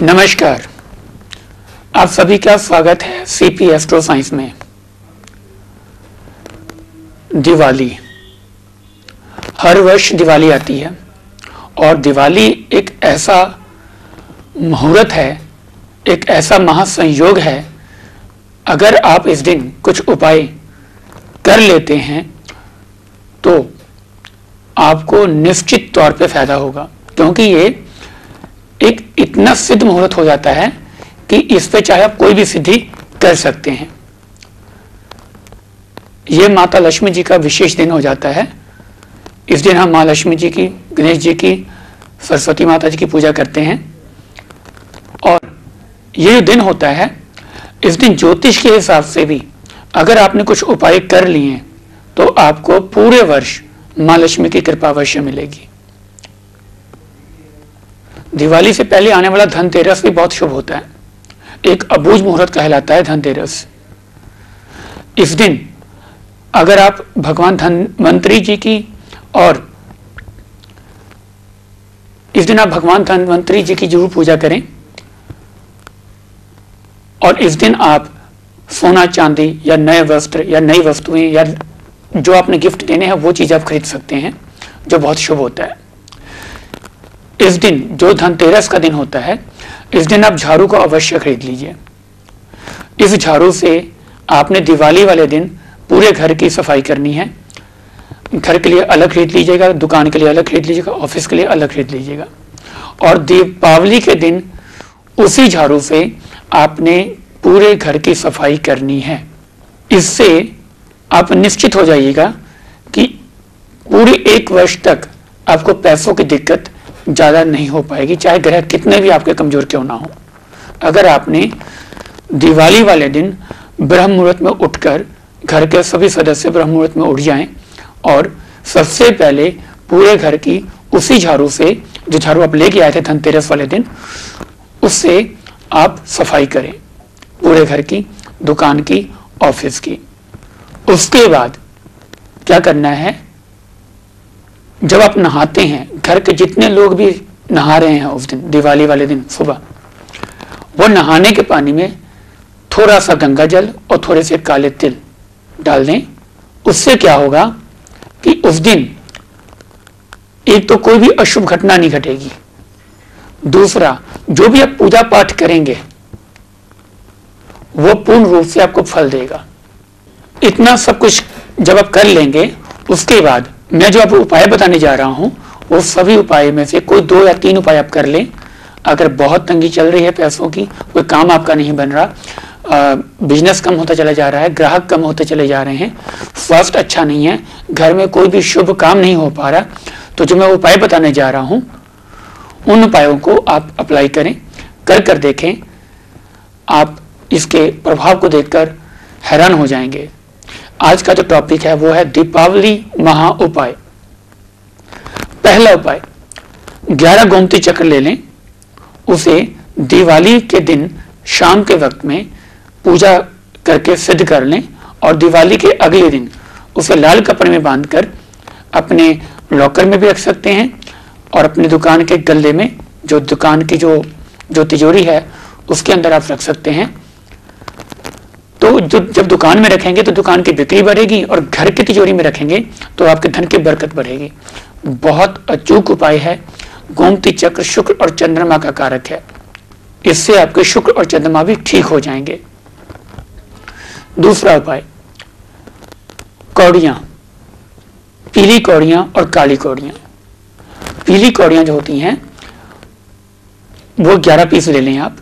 नमस्कार, आप सभी का स्वागत है सीपी एस्ट्रो साइंस में। दिवाली, हर वर्ष दिवाली आती है और दिवाली एक ऐसा मुहूर्त है, एक ऐसा महासंयोग है। अगर आप इस दिन कुछ उपाय कर लेते हैं तो आपको निश्चित तौर पे फायदा होगा, क्योंकि ये एक इतना सिद्ध मुहूर्त हो जाता है कि इस पे चाहे आप कोई भी सिद्धि कर सकते हैं। ये माता लक्ष्मी जी का विशेष दिन हो जाता है। इस दिन हम माँ लक्ष्मी जी की, गणेश जी की, सरस्वती माता जी की पूजा करते हैं। और ये जो दिन होता है, इस दिन ज्योतिष के हिसाब से भी अगर आपने कुछ उपाय कर लिए तो आपको पूरे वर्ष माँ लक्ष्मी की कृपा अवश्य मिलेगी। दिवाली से पहले आने वाला धनतेरस भी बहुत शुभ होता है, एक अबूझ मुहूर्त कहलाता है धनतेरस। इस दिन अगर आप भगवान धन्वंतरी जी की और इस दिन आप भगवान धन्वंतरी जी की जरूर पूजा करें। और इस दिन आप सोना चांदी या नए वस्त्र या नई वस्तुएं या जो आपने गिफ्ट देने हैं वो चीज आप खरीद सकते हैं, जो बहुत शुभ होता है। इस दिन जो धनतेरस का दिन होता है, इस दिन आप झाड़ू को अवश्य खरीद लीजिए। इस झाड़ू से आपने दिवाली वाले दिन पूरे घर की सफाई करनी है। घर के लिए अलग खरीद लीजिएगा, दुकान के लिए अलग खरीद लीजिएगा, ऑफिस के लिए अलग खरीद लीजिएगा। और दीपावली के दिन उसी झाड़ू से आपने पूरे घर की सफाई करनी है। इससे आप निश्चित हो जाइएगा कि पूरे एक वर्ष तक आपको पैसों की दिक्कत ज्यादा नहीं हो पाएगी, चाहे ग्रह कितने भी आपके कमजोर क्यों ना हो। अगर आपने दिवाली वाले दिन ब्रह्म मुहूर्त में उठकर, घर के सभी सदस्य ब्रह्म मुहूर्त में उठ जाएं और सबसे पहले पूरे घर की उसी झाड़ू से, जो झाड़ू आप लेके आए थे धनतेरस वाले दिन, उससे आप सफाई करें पूरे घर की, दुकान की, ऑफिस की। उसके बाद क्या करना है, जब आप नहाते हैं, घर के जितने लोग भी नहा रहे हैं उस दिन, दिवाली वाले दिन सुबह, वो नहाने के पानी में थोड़ा सा गंगा जल और थोड़े से काले तिल डाल दें। उससे क्या होगा कि उस दिन एक तो कोई भी अशुभ घटना नहीं घटेगी, दूसरा जो भी आप पूजा पाठ करेंगे वो पूर्ण रूप से आपको फल देगा। इतना सब कुछ जब आप कर लेंगे, उसके बाद मैं जो आपको उपाय बताने जा रहा हूं, वो सभी उपाय में से कोई 2 या 3 उपाय आप कर लें। अगर बहुत तंगी चल रही है पैसों की, कोई काम आपका नहीं बन रहा, बिजनेस कम होता चला जा रहा है, ग्राहक कम होते चले जा रहे हैं, स्वास्थ्य अच्छा नहीं है, घर में कोई भी शुभ काम नहीं हो पा रहा, तो जो मैं उपाय बताने जा रहा हूं उन उपायों को आप अप्लाई करें, कर देखें। आप इसके प्रभाव को देखकर हैरान हो जाएंगे। आज का जो टॉपिक है वो है दीपावली महा उपाय। पहला उपाय, 11 गोमती चक्र ले लें, उसे दिवाली के दिन शाम के वक्त में पूजा करके सिद्ध कर लें और दिवाली के अगले दिन उसे लाल कपड़े में बांधकर अपने लॉकर में भी रख सकते हैं और अपनी दुकान के गल्ले में, जो दुकान की जो तिजोरी है उसके अंदर आप रख सकते हैं। तो जब दुकान में रखेंगे तो दुकान की बिक्री बढ़ेगी और घर की तिजोरी में रखेंगे तो आपके धन की बरकत बढ़ेगी। बहुत अचूक उपाय है। गोमती चक्र शुक्र और चंद्रमा का कारक है, इससे आपके शुक्र और चंद्रमा भी ठीक हो जाएंगे। दूसरा उपाय, कौड़ियां, पीली कौड़ियां और काली कौड़ियां। पीली कौड़ियां जो होती हैं वो 11 पीस ले लें आप,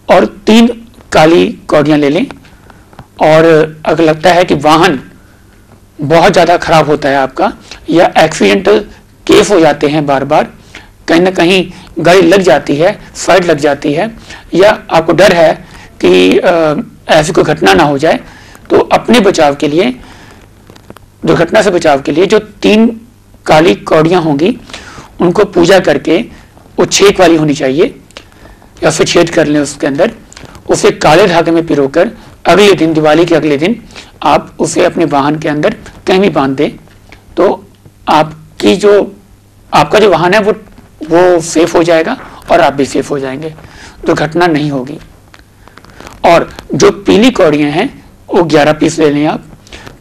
और 3 काली कौड़ियां ले लें। और अगर लगता है कि वाहन बहुत ज्यादा खराब होता है आपका, या एक्सीडेंटल केस हो जाते हैं, बार बार कहीं ना कहीं गाड़ी लग जाती है, साइड लग जाती है, या आपको डर है कि ऐसी कोई घटना ना हो जाए, तो अपने बचाव के लिए, दुर्घटना से बचाव के लिए जो 3 काली कौड़ियां होंगी उनको पूजा करके, वो छेद वाली होनी चाहिए या फिर छेद कर लें उसके अंदर, उसे काले धागे में पिरोकर अगले दिन, दिवाली के अगले दिन आप उसे अपने वाहन के अंदर कहीं भी बांध दें, तो आपका जो वाहन है वो सेफ हो जाएगा और आप भी सेफ हो जाएंगे, दुर्घटना नहीं होगी। और जो पीली कौड़ियां हैं वो 11 पीस ले लें आप,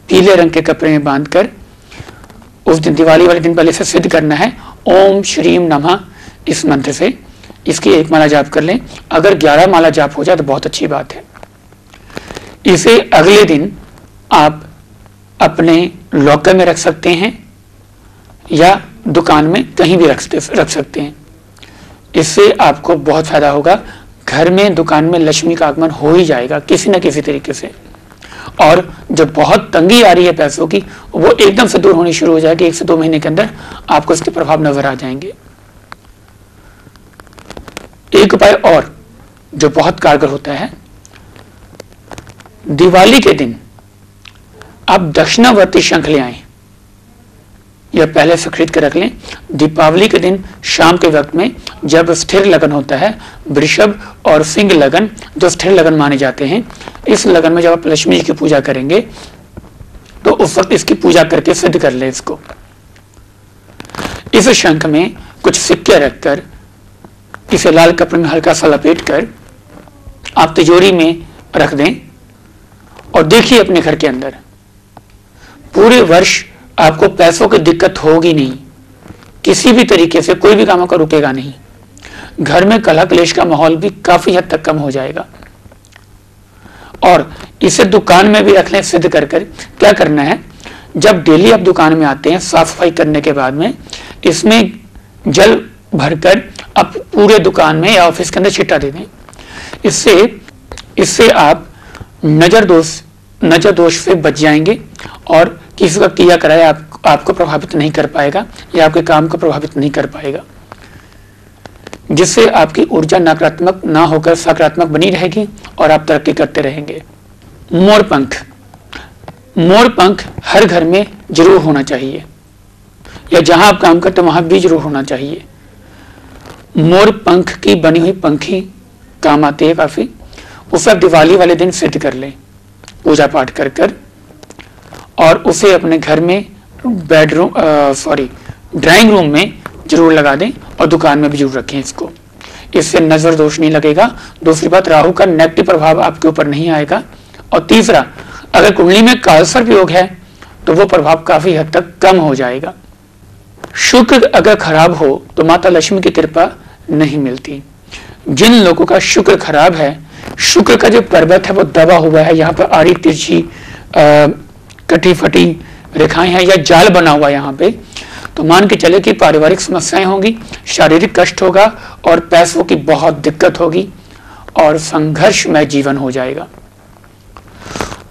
पीले रंग के कपड़े में बांधकर उस दिन दिवाली वाले दिन पहले से सिद्ध करना है ओम श्रीम नमः इस मंत्र से। इसकी 1 माला जाप कर लें। अगर 11 माला जाप हो जाए तो बहुत अच्छी बात है। इसे अगले दिन आप अपने लॉकर में रख सकते हैं या दुकान में कहीं भी रख सकते हैं। इससे आपको बहुत फायदा होगा। घर में दुकान में लक्ष्मी का आगमन हो ही जाएगा किसी न किसी तरीके से। और जब बहुत तंगी आ रही है पैसों की, वो एकदम से दूर होनी शुरू हो जाएगी। 1 से 2 महीने के अंदर आपको इसके प्रभाव नजर आ जाएंगे। एक उपाय और जो बहुत कारगर होता है, दिवाली के दिन आप दक्षिणावर्ती शंख ले आए या पहले से खरीद कर रख लें। दीपावली के दिन शाम के वक्त में जब स्थिर लगन होता है, वृषभ और सिंह लगन जो स्थिर लगन माने जाते हैं, इस लगन में जब आप लक्ष्मी जी की पूजा करेंगे तो उस वक्त इसकी पूजा करके सिद्ध कर ले इसको। इस शंख में कुछ सिक्के रखकर इसे लाल कपड़े में हल्का सा लपेट कर आप तिजोरी में रख दें और देखिए अपने घर के अंदर पूरे वर्ष आपको पैसों की दिक्कत होगी नहीं, किसी भी तरीके से कोई भी कामों का रुकेगा नहीं। घर में कलह क्लेश का माहौल भी काफी हद तक कम हो जाएगा। और इसे दुकान में भी रख लें सिद्ध कर कर। क्या करना है, जब डेली आप दुकान में आते हैं साफ सफाई करने के बाद में इसमें जल भरकर आप पूरे दुकान में या ऑफिस के अंदर छिट्टा दे दें। इससे आप नजर दोष से बच जाएंगे और किसी का किया कराया आपको प्रभावित नहीं कर पाएगा या आपके काम को प्रभावित नहीं कर पाएगा, जिससे आपकी ऊर्जा नकारात्मक ना होकर सकारात्मक बनी रहेगी और आप तरक्की करते रहेंगे। मोर पंख हर घर में जरूर होना चाहिए या जहां आप काम करते वहां भी जरूर होना चाहिए। मोर पंख की बनी हुई पंखी काम आती है काफी। उसे आप दिवाली वाले दिन सिद्ध कर लें पूजा पाठ कर कर और उसे अपने घर में ड्राइंग रूम में जरूर लगा दें और दुकान में भी जरूर रखें इसको। इससे नजर दोष नहीं लगेगा। दूसरी बात, राहु का नेगेटिव प्रभाव आपके ऊपर नहीं आएगा। और तीसरा, अगर कुंडली में कालसर्प योग है तो वो प्रभाव काफी हद तक कम हो जाएगा। शुक्र अगर खराब हो तो माता लक्ष्मी की कृपा नहीं मिलती। जिन लोगों का शुक्र खराब है, शुक्र का जो पर्वत है वो दबा हुआ है, यहाँ पर आड़ी तिरछी कटी फटी रेखाएं हैं या जाल बना हुआ है यहाँ पे, तो मान के चले कि पारिवारिक समस्याएं होंगी, शारीरिक कष्ट होगा और पैसों की बहुत दिक्कत होगी और संघर्षमय जीवन हो जाएगा।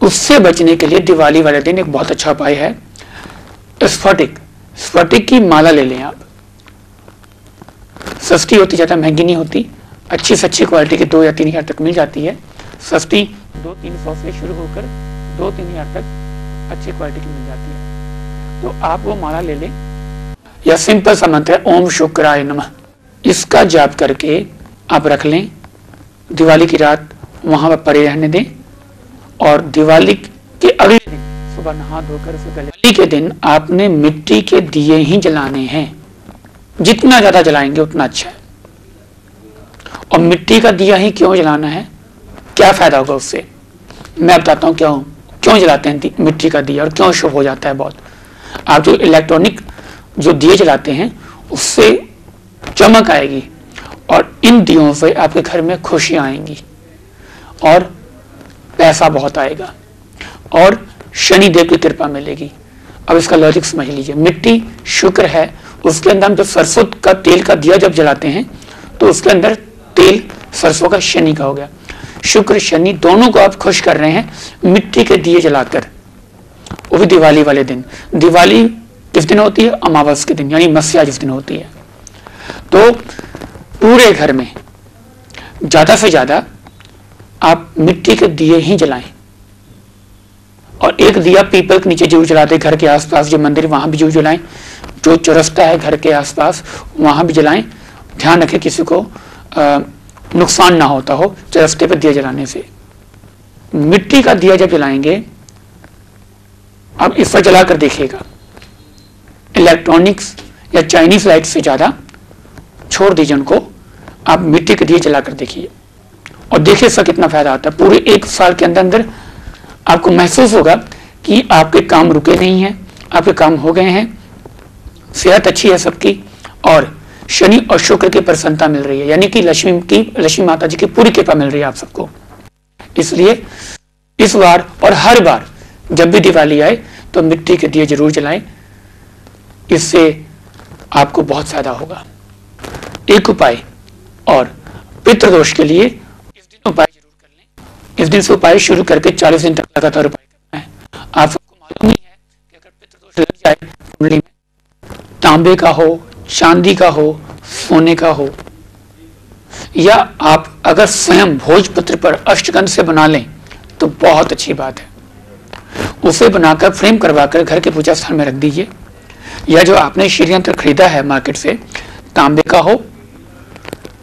उससे बचने के लिए दिवाली वाले दिन एक बहुत अच्छा उपाय है, स्फटिक की माला ले लें आप। सस्ती होती, ज्यादा महंगी नहीं होती, अच्छी से अच्छी क्वालिटी की 2 या 3 हज़ार तक मिल जाती है। सस्ती 200-300 से शुरू होकर 2-3 हज़ार तक अच्छी क्वालिटी की मिल जाती है। तो आप वो माला ले लें या सिंपल सा मंत्र है ओम शुक्राय नमः, इसका जाप करके आप रख लें। दिवाली की रात वहां पर पड़े रहने दें और दिवाली के अगले दिन सुबह नहा धोकर दिवाली के दिन आपने मिट्टी के दिए ही जलाने हैं। जितना ज्यादा जलाएंगे उतना अच्छा है। और मिट्टी का दिया ही क्यों जलाना है, क्या फायदा होगा उससे, मैं बताता हूँ क्यों जलाते हैं मिट्टी का दिया और क्यों शुभ हो जाता है बहुत। आप जो इलेक्ट्रॉनिक जो दिए जलाते हैं उससे चमक आएगी और इन दियों से आपके घर में खुशियां आएंगी और पैसा बहुत आएगा और शनिदेव की कृपा मिलेगी। अब इसका लॉजिक समझ लीजिए, मिट्टी शुक्र है, उसके अंदर हम जो सरसों का तेल का दिया जब जलाते हैं तो उसके अंदर तेल सरसों का शनि का हो गया। शुक्र शनि दोनों को आप खुश कर रहे हैं मिट्टी के दिए जलाकर, वो भी दिवाली वाले दिन। दिवाली किस दिन होती है, अमावस के दिन, यानी मस्या जिस दिन होती है। तो पूरे घर में ज्यादा से ज्यादा आप मिट्टी के दिए ही जलाएं और एक दिया पीपल के नीचे जरूर जलाते, घर के आसपास जो मंदिर वहां भी जरूर जलाएं, जो चौरस्ता है घर के आसपास वहां भी जलाएं। ध्यान रखें किसी को नुकसान ना होता हो चौरस्ते पर दिया जलाने से। मिट्टी का दिया जब जलाएंगे, आप इस पर जलाकर देखिएगा, इलेक्ट्रॉनिक्स या चाइनीज लाइट से ज्यादा छोड़ दीजिए उनको, आप मिट्टी के दिए जलाकर देखिए और देखिए इसका कितना फायदा आता है। पूरे 1 साल के अंदर अंदर आपको महसूस होगा कि आपके काम रुके नहीं हैं, आपके काम हो गए हैं, सेहत अच्छी है सबकी, और शनि और शुक्र की प्रसन्नता मिल रही है, यानी कि लक्ष्मी माता जी की पूरी कृपा मिल रही है आप सबको। इसलिए इस बार और हर बार जब भी दिवाली आए तो मिट्टी के दिए जरूर जलाएं, इससे आपको बहुत फायदा होगा। एक उपाय और पितृदोष के लिए इस दिन उपाय जरूर कर लें। इस दिन से उपाय शुरू करके 40 दिन तक लगातार उपाय करना है। आप सबको मालूम ही है कि अगर पितृदोष लग जाए कुंडली में, तांबे का हो, चांदी का हो, सोने का हो, या आप अगर स्वयं भोजपत्र पर अष्टगंध से बना लें तो बहुत अच्छी बात है। उसे बनाकर फ्रेम करवाकर घर के पूजा स्थान में रख दीजिए, या जो आपने श्रीयंत्र खरीदा है मार्केट से, तांबे का हो,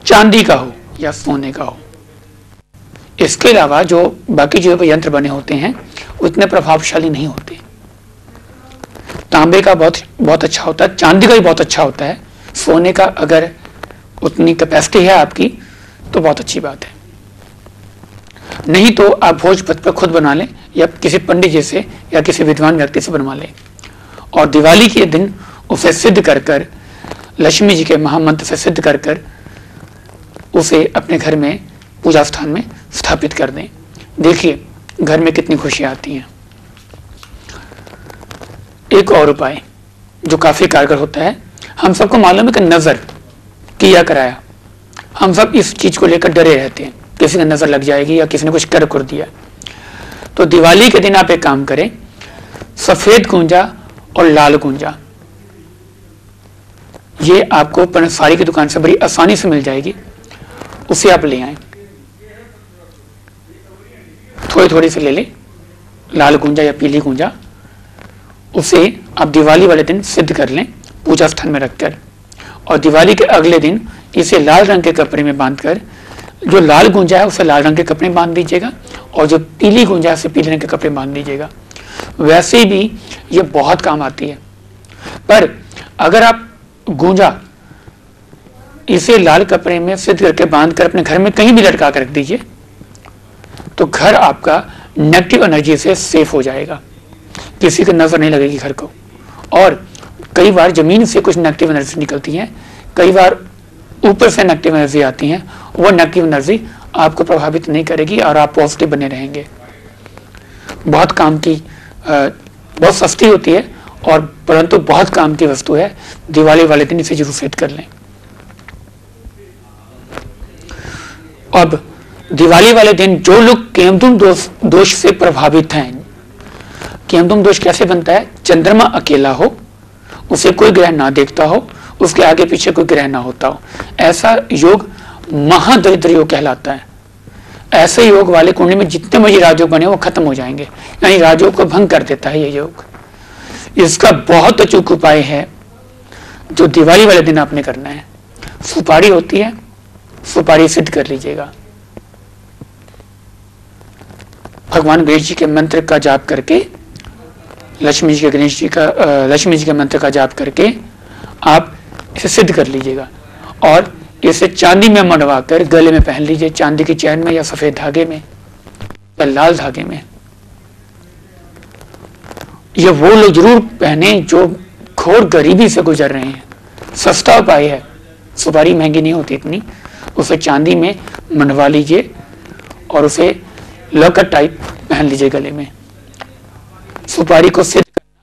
चांदी का हो या सोने का हो। इसके अलावा जो बाकी जो यंत्र बने होते हैं उतने प्रभावशाली नहीं होते। तांबे का बहुत अच्छा होता है, चांदी का भी बहुत अच्छा होता है, सोने का अगर उतनी कैपेसिटी है आपकी तो बहुत अच्छी बात है। नहीं तो आप भोजपत्र पर खुद बना लें या किसी पंडित जी से या किसी विद्वान व्यक्ति से बनवा लें, और दिवाली के दिन उसे सिद्ध कर कर, लक्ष्मी जी के महामंत्र से सिद्ध कर कर उसे अपने घर में पूजा स्थान में स्थापित कर दें। देखिए घर में कितनी खुशियां आती हैं। एक और उपाय जो काफी कारगर होता है, हम सबको मालूम है कि नजर किया कराया, हम सब इस चीज को लेकर डरे रहते हैं, किसी की नजर लग जाएगी या किसी ने कुछ कर दिया। तो दिवाली के दिन आप एक काम करें, सफेद गुंजा और लाल गुंजा, ये आपको पंसारी की दुकान से बड़ी आसानी से मिल जाएगी, उसे आप ले आए, थोड़ी थोड़ी से ले लें, लाल गुंजा या पीली गुंजा, उसे आप दिवाली वाले दिन सिद्ध कर लें पूजा स्थान में रखकर, और दिवाली के अगले दिन इसे लाल रंग के कपड़े में बांधकर, जो लाल गुंजा है उसे लाल रंग के कपड़े में बांध दीजिएगा और जो पीली गुंजा है उसे पीले रंग के कपड़े में बांध दीजिएगा। वैसे भी ये बहुत काम आती है, पर अगर आप गुंजा इसे लाल कपड़े में सिद्ध करके बांध कर अपने घर में कहीं भी लटका कर रख दीजिए तो घर आपका नेगेटिव एनर्जी से सेफ हो जाएगा, किसी की नजर नहीं लगेगी घर को। और कई बार जमीन से कुछ नेगेटिव एनर्जी निकलती है, कई बार ऊपर से नेगेटिव एनर्जी आती है, वो नेगेटिव एनर्जी आपको प्रभावित नहीं करेगी और आप पॉजिटिव बने रहेंगे। बहुत काम की, बहुत सस्ती होती है और परंतु बहुत काम की वस्तु है। दिवाली वाले दिन इसे जरूर सिद्ध कर लें। अब दिवाली वाले दिन जो लोग केमधुम दोष से प्रभावित हैं, केमधुम दोष कैसे बनता है? चंद्रमा अकेला हो, उसे कोई ग्रह ना देखता हो, उसके आगे पीछे कोई ग्रह ना होता हो, ऐसा योग महादरिद्र योग कहलाता है। ऐसे योग वाले कुंडली में जितने मर्जी राजयोग बने वो खत्म हो जाएंगे, यानी राजयोग को भंग कर देता है ये योग। इसका बहुत अचूक उपाय है जो दिवाली वाले दिन आपने करना है। सुपारी होती है, सुपारी सिद्ध कर लीजिएगा, भगवान गणेश जी के मंत्र का जाप करके, लक्ष्मी जी के मंत्र का जाप करके आप इसे सिद्ध कर लीजिएगा और इसे चांदी में मढ़वा कर गले में पहन लीजिए, चांदी की चैन में या सफेद धागे में या लाल धागे में। ये वो लोग जरूर पहने जो घोर गरीबी से गुजर रहे हैं। सस्ता उपाय है, सुपारी महंगी नहीं होती इतनी, उसे चांदी में मंडवा लीजिए और उसे लॉकेट टाइप पहन लीजिए गले में। सुपारी को सिद्ध करना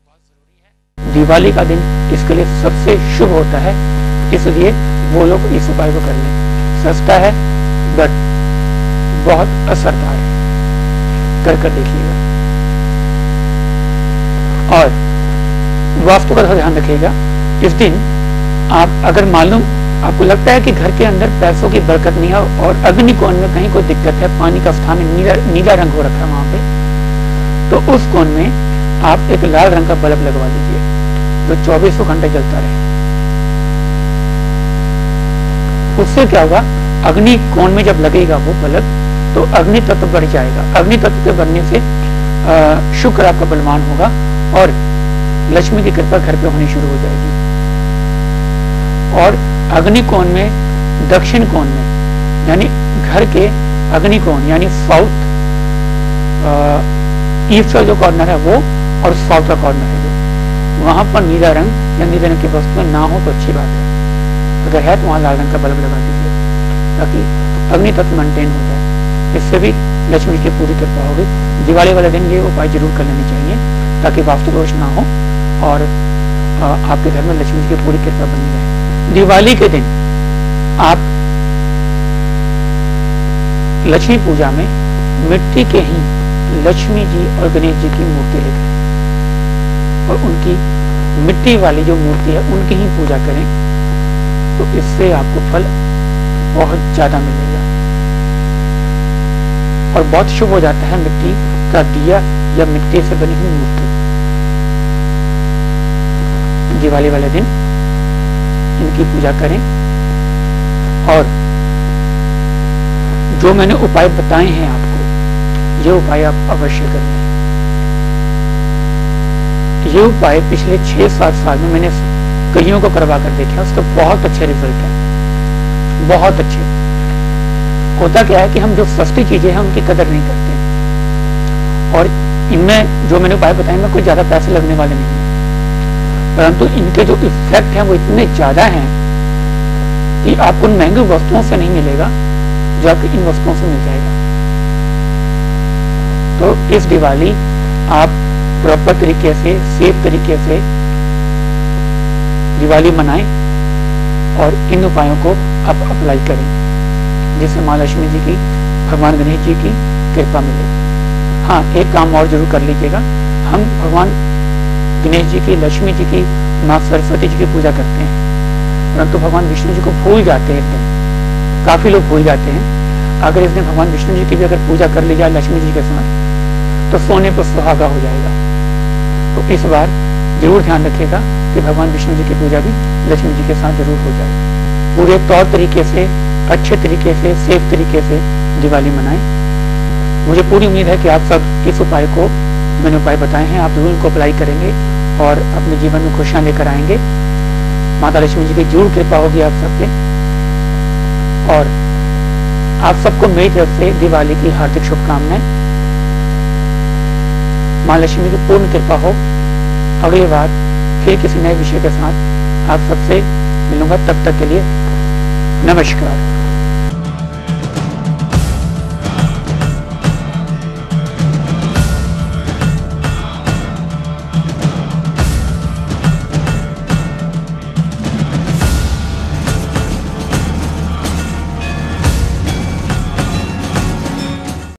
बहुत जरूरी है। दिवाली का दिन इसके लिए सबसे शुभ होता है, इसलिए वो लोग इस उपाय को कर लें। सस्ता है बट बहुत असरदार है, कर देखिएगा। और वास्तु का ध्यान रखिएगा। इस दिन आप अगर मालूम आपको लगता है कि घर के अंदर पैसों की बरकत नहीं है और अग्निकोण में कहीं कोई दिक्कत है, पानी का स्थान नीला रंग हो रखा है वहां पे, तो उस कोण में आप एक लाल रंग का बल्ब लगवा दीजिए जो 24 घंटे जलता रहे। उससे क्या होगा, अग्नि कोण में जब लगेगा वो बल्ब तो अग्नि तत्व बढ़ जाएगा। अग्नि तत्व के बढ़ने से शुक्र आपका बलवान होगा और लक्ष्मी की कृपा घर पे होनी शुरू हो जाएगी। और अग्नि कोण में दक्षिण कोण में, यानी घर के अग्नि कोण यानी साउथ ईस्ट का जो कॉर्नर है वो, और साउथ का कॉर्नर है जो, वहां पर नीला रंग या नीले रंग की वस्तुएं ना हो तो अच्छी बात है। अगर है तो वहां लाल रंग का बल्ब लगा दीजिए ताकि अग्नि तत्व मेंटेन हो जाए। इससे भी लक्ष्मी की पूरी कृपा होगी। दिवाली वाले दिन ये उपाय जरूर कर लेने चाहिए ताकि वास्तु दोष ना हो और आपके घर में लक्ष्मी की पूरी कृपा बनी रहे। दिवाली के दिन आप लक्ष्मी पूजा में मिट्टी के ही लक्ष्मी जी और गणेश जी की मूर्ति लेकर और उनकी मिट्टी वाली जो मूर्ति है उनकी ही पूजा करें, तो इससे आपको फल बहुत ज्यादा मिलेगा और बहुत शुभ हो जाता है मिट्टी का दिया या मिट्टी से बनी हुई मूर्ति। दिवाली वाले दिन इनकी पूजा करें और जो मैंने उपाय बताए हैं आपको, ये उपाय आप अवश्य करें। ये उपाय पिछले 6-7 साल में मैंने कईयों को करवा कर देखा, उसके बहुत अच्छे रिजल्ट हैं, बहुत अच्छे। होता क्या है कि हम जो सस्ती चीजें हैं उनकी कदर नहीं करते और इनमें जो मैंने उपाय बताए में कोई ज्यादा पैसे लगने वाले नहीं है, परंतु इनके जो इफेक्ट हैं वो इतने ज्यादा हैं कि आपको उन महंगी वस्तुओं से नहीं मिलेगा जो आपको इन वस्तुओं से मिल जाएगा। तो इस दिवाली आप प्रॉपर तरीके से, सेफ तरीके से दिवाली मनाएं और इन उपायों को आप अप्लाई करें जिससे माँ लक्ष्मी जी की, भगवान गणेश जी की कृपा मिले। हाँ, एक काम और जरूर कर लीजिएगा। हम भगवान गणेश जी की, लक्ष्मी जी की, माँ सरस्वती जी की पूजा करते हैं, परंतु भगवान विष्णु जी को भूल जाते हैं। इस दिन काफी लोग भूल जाते हैं। अगर इस दिन भगवान विष्णु जी की भी अगर पूजा कर ली जाए लक्ष्मी जी के साथ तो सोने पर सुहागा हो जाएगा। तो इस बार जरूर ध्यान रखिएगा कि भगवान विष्णु जी की पूजा भी लक्ष्मी जी के साथ जरूर हो जाए। पूरे तौर तरीके से, अच्छे तरीके से, सेफ तरीके से दिवाली मनाएं। मुझे पूरी उम्मीद है कि आप सब इस उपाय को, मैंने उपाय बताए हैं, आप जरूर इनको अप्लाई करेंगे और अपने जीवन में खुशियां लेकर आएंगे। माता लक्ष्मी जी की जरूर कृपा होगी आप सब पे और आप सबको मेरी तरफ से दिवाली की हार्दिक शुभकामनाएं। माँ लक्ष्मी की पूर्ण कृपा हो। अगली बार फिर किसी नए विषय के साथ आप सबसे मिलूंगा। तब तक के लिए नमस्कार।